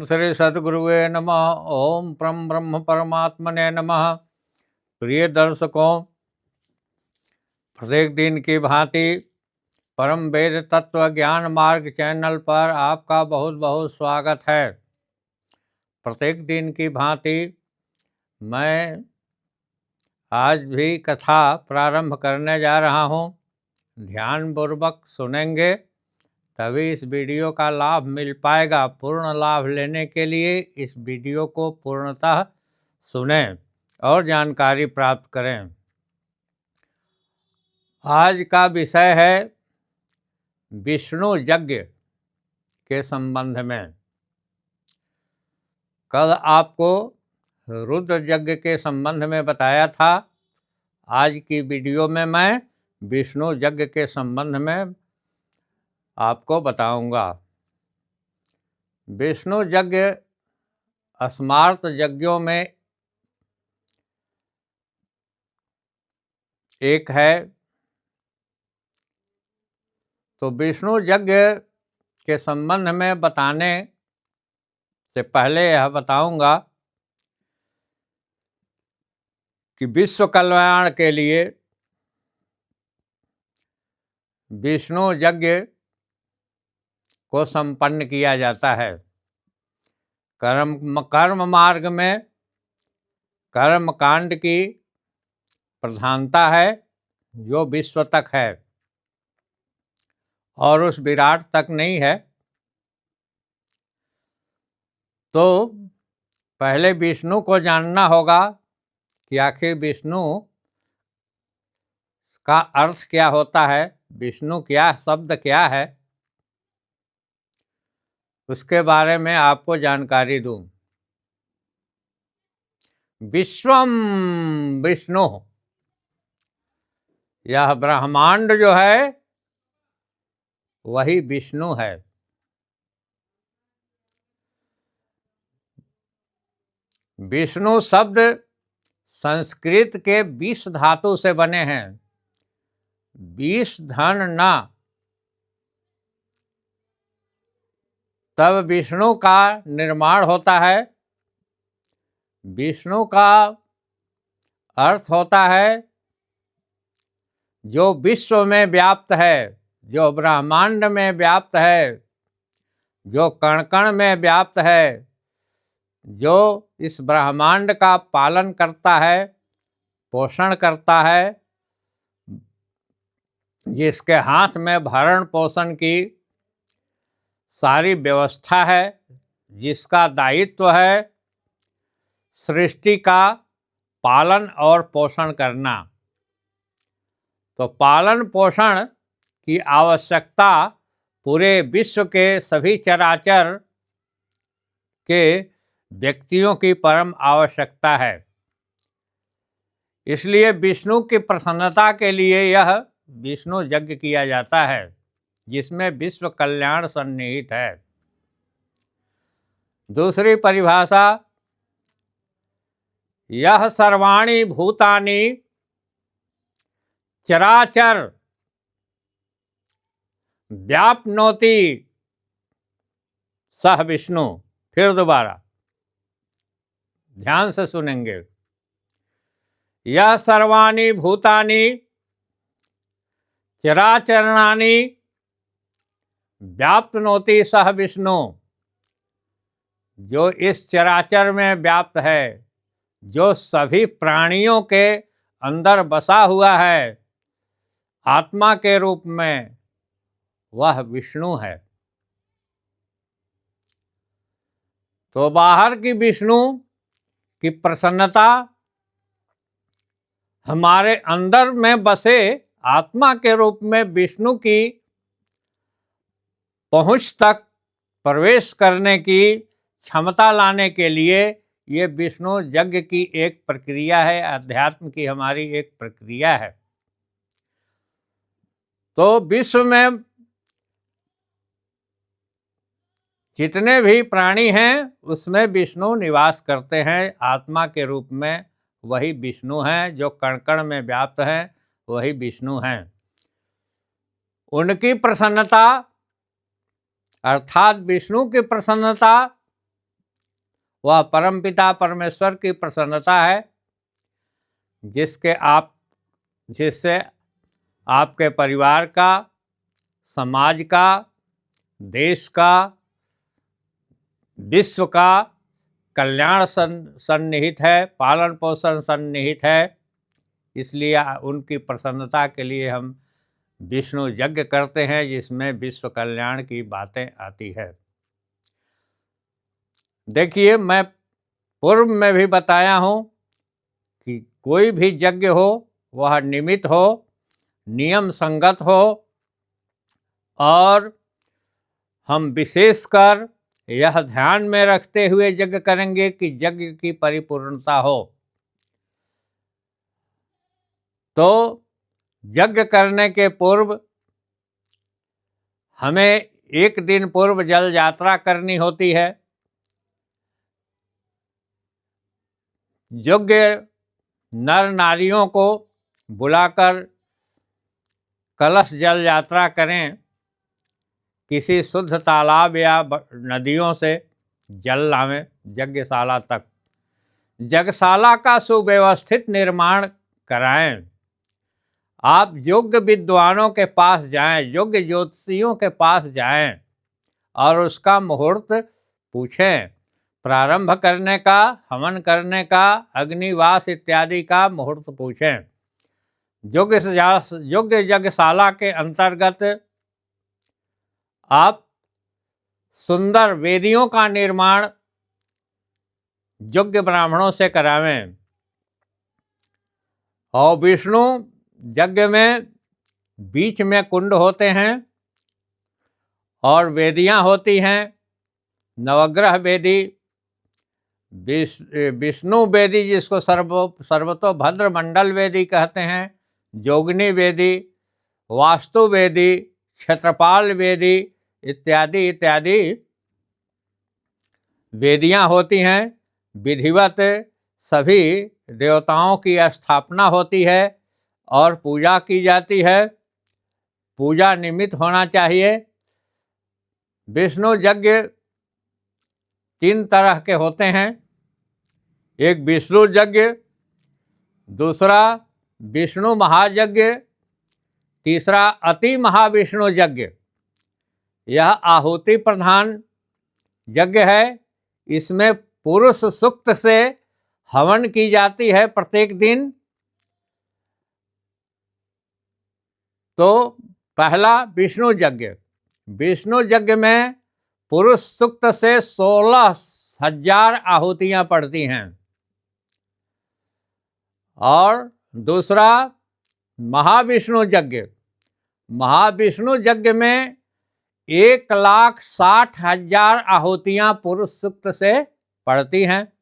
श्री सद्गुरुवे नमः। ओम परम ब्रह्म परमात्मने नमः। प्रिय दर्शकों, प्रत्येक दिन की भांति परम वेद तत्व ज्ञान मार्ग चैनल पर आपका बहुत बहुत स्वागत है। प्रत्येक दिन की भांति मैं आज भी कथा प्रारंभ करने जा रहा हूँ। ध्यानपूर्वक सुनेंगे तभी इस वीडियो का लाभ मिल पाएगा। पूर्ण लाभ लेने के लिए इस वीडियो को पूर्णतः सुनें और जानकारी प्राप्त करें। आज का विषय है विष्णु यज्ञ के संबंध में। कल आपको रुद्र यज्ञ के संबंध में बताया था। आज की वीडियो में मैं विष्णु यज्ञ के संबंध में आपको बताऊंगा। विष्णु यज्ञ स्मार्त यज्ञों में एक है। तो विष्णु यज्ञ के संबंध में बताने से पहले यह बताऊंगा कि विश्व कल्याण के लिए विष्णु यज्ञ को संपन्न किया जाता है। कर्म मार्ग में कर्म कांड की प्रधानता है जो विश्व तक है और उस विराट तक नहीं है। तो पहले विष्णु को जानना होगा कि आखिर विष्णु का अर्थ क्या होता है, विष्णु क्या शब्द क्या है, उसके बारे में आपको जानकारी दूं। विश्वम विष्णु, यह ब्रह्मांड जो है वही विष्णु है। विष्णु शब्द संस्कृत के 20 धातु से बने हैं। 20 धन ना, तब विष्णु का निर्माण होता है। विष्णु का अर्थ होता है जो विश्व में व्याप्त है, जो ब्रह्मांड में व्याप्त है, जो कण कण में व्याप्त है, जो इस ब्रह्मांड का पालन करता है, पोषण करता है, जिसके हाथ में भरण पोषण की सारी व्यवस्था है, जिसका दायित्व है सृष्टि का पालन और पोषण करना। तो पालन पोषण की आवश्यकता पूरे विश्व के सभी चराचर के व्यक्तियों की परम आवश्यकता है। इसलिए विष्णु की प्रसन्नता के लिए यह विष्णु यज्ञ किया जाता है, जिसमें विश्व कल्याण सन्निहित है। दूसरी परिभाषा, यह सर्वाणि भूतानि चराचर व्याप्नोति सह विष्णु। फिर दोबारा ध्यान से सुनेंगे। यह सर्वाणि भूतानि चराचरणानि व्याप्नोति सह विष्णु, जो इस चराचर में व्याप्त है, जो सभी प्राणियों के अंदर बसा हुआ है आत्मा के रूप में, वह विष्णु है। तो बाहर की विष्णु की प्रसन्नता हमारे अंदर में बसे आत्मा के रूप में विष्णु की पहुंच तक प्रवेश करने की क्षमता लाने के लिए ये विष्णु यज्ञ की एक प्रक्रिया है, अध्यात्म की हमारी एक प्रक्रिया है। तो विश्व में जितने भी प्राणी हैं उसमें विष्णु निवास करते हैं आत्मा के रूप में। वही विष्णु हैं, जो कण कण में व्याप्त हैं वही विष्णु हैं। उनकी प्रसन्नता अर्थात विष्णु की प्रसन्नता वह परमपिता परमेश्वर की प्रसन्नता है, जिससे आपके परिवार का, समाज का, देश का, विश्व का कल्याण सन्निहित है, पालन पोषण सन्निहित है। इसलिए उनकी प्रसन्नता के लिए हम विष्णु यज्ञ करते हैं, जिसमें विश्व कल्याण की बातें आती है। देखिए, मैं पूर्व में भी बताया हूँ कि कोई भी यज्ञ हो वह निमित्त हो, नियम संगत हो, और हम विशेषकर यह ध्यान में रखते हुए यज्ञ करेंगे कि यज्ञ की परिपूर्णता हो। तो यज्ञ करने के पूर्व हमें एक दिन पूर्व जल यात्रा करनी होती है। योग्य नर नारियों को बुलाकर कलश जल यात्रा करें, किसी शुद्ध तालाब या नदियों से जल लावें यज्ञशाला तक। यज्ञशाला का सुव्यवस्थित निर्माण कराएं। आप योग्य विद्वानों के पास जाएं, योग्य ज्योतिषियों के पास जाएं और उसका मुहूर्त पूछें। प्रारंभ करने का, हवन करने का, अग्निवास इत्यादि का मुहूर्त पूछें। योग्य यज्ञशाला के अंतर्गत आप सुंदर वेदियों का निर्माण योग्य ब्राह्मणों से करावें। और विष्णु यज्ञ में बीच में कुंड होते हैं और वेदियां होती हैं। नवग्रह वेदी, विष्णु वेदी जिसको सर्वतोभद्र मंडल वेदी कहते हैं, जोगिनी वेदी, वास्तु वेदी, क्षेत्रपाल वेदी इत्यादि इत्यादि वेदियां होती हैं। विधिवत सभी देवताओं की स्थापना होती है और पूजा की जाती है। पूजा निमित्त होना चाहिए। विष्णु यज्ञ 3 तरह के होते हैं। एक विष्णु यज्ञ, दूसरा विष्णु महायज्ञ, तीसरा अति महाविष्णु यज्ञ। यह आहुति प्रधान यज्ञ है। इसमें पुरुष सूक्त से हवन की जाती है प्रत्येक दिन। तो पहला विष्णु यज्ञ। विष्णु यज्ञ में पुरुष सूक्त से 16,000 आहुतियां पड़ती हैं। और दूसरा महाविष्णु यज्ञ। महाविष्णु यज्ञ में 1,60,000 आहुतियां पुरुष सूक्त से पड़ती हैं।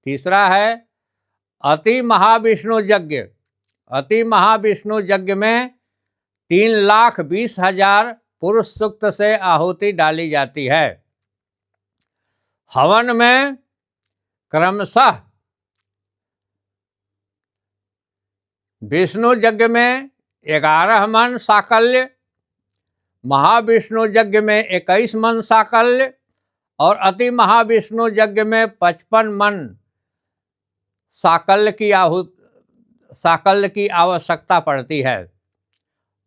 तीसरा है अति महाविष्णु यज्ञ। अति महाविष्णु यज्ञ में 3,20,000 पुरुष सूक्त से आहुति डाली जाती है। हवन में क्रमशः विष्णु यज्ञ में 11 मन साकल्य, महाविष्णु यज्ञ में 21 मन साकल्य और अति महाविष्णु यज्ञ में 55 मन साकल्य की आवश्यकता पड़ती है।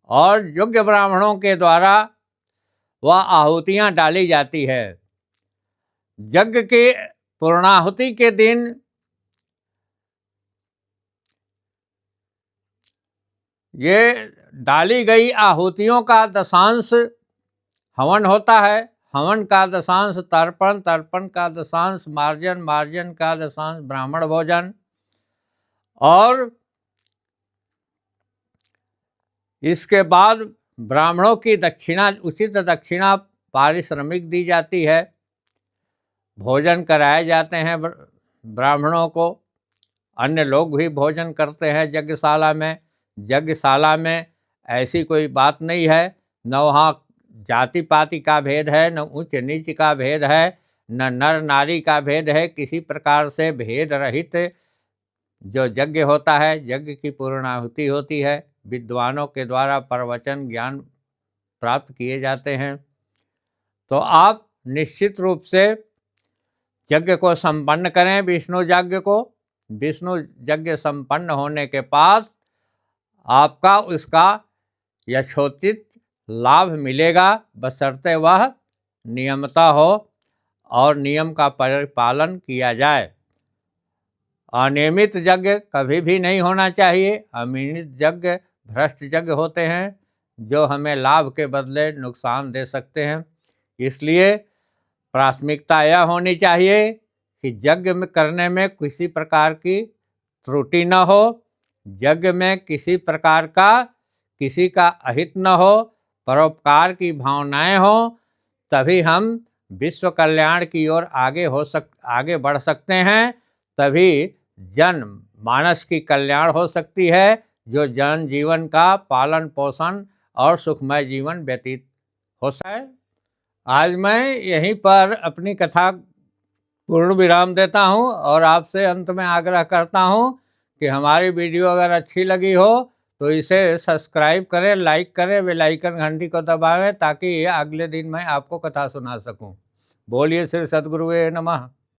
और योग्य ब्राह्मणों के द्वारा वह आहुतियां डाली जाती है। यज्ञ के पूर्णाहुति के दिन ये डाली गई आहुतियों का दशांश हवन होता है। हवन का दशांश तर्पण, तर्पण का दशांश मार्जन, मार्जन का दशांश ब्राह्मण भोजन। और इसके बाद ब्राह्मणों की दक्षिणा, उचित दक्षिणा पारिश्रमिक दी जाती है। भोजन कराए जाते हैं ब्राह्मणों को। अन्य लोग भी भोजन करते हैं यज्ञशाला में। यज्ञशाला में ऐसी कोई बात नहीं है, न वहाँ जाति पाति का भेद है, न उच्च नीच का भेद है, न नर नारी का भेद है। किसी प्रकार से भेद रहित जो यज्ञ होता है, यज्ञ की पूर्णाहुति होती है। विद्वानों के द्वारा प्रवचन ज्ञान प्राप्त किए जाते हैं। तो आप निश्चित रूप से यज्ञ को संपन्न करें, विष्णु यज्ञ को। विष्णु यज्ञ संपन्न होने के बाद आपका उसका यथोचित लाभ मिलेगा, बशर्ते वह नियमता हो और नियम का पालन किया जाए। अनियमित यज्ञ कभी भी नहीं होना चाहिए। अनियमित यज्ञ भ्रष्ट यज्ञ होते हैं जो हमें लाभ के बदले नुकसान दे सकते हैं। इसलिए प्राथमिकता यह होनी चाहिए कि यज्ञ में करने में किसी प्रकार की त्रुटि न हो, यज्ञ में किसी प्रकार का किसी का अहित न हो, परोपकार की भावनाएं हो, तभी हम विश्व कल्याण की ओर आगे बढ़ सकते हैं। तभी जन मानस की कल्याण हो सकती है, जो जन जीवन का पालन पोषण और सुखमय जीवन व्यतीत हो सकता है। आज मैं यहीं पर अपनी कथा पूर्ण विराम देता हूं और आपसे अंत में आग्रह करता हूं कि हमारी वीडियो अगर अच्छी लगी हो तो इसे सब्सक्राइब करें, लाइक करें, बेल आइकन घंटी को दबाएं ताकि अगले दिन मैं आपको कथा सुना सकूं। बोलिए श्री सद्गुरुवे नमः।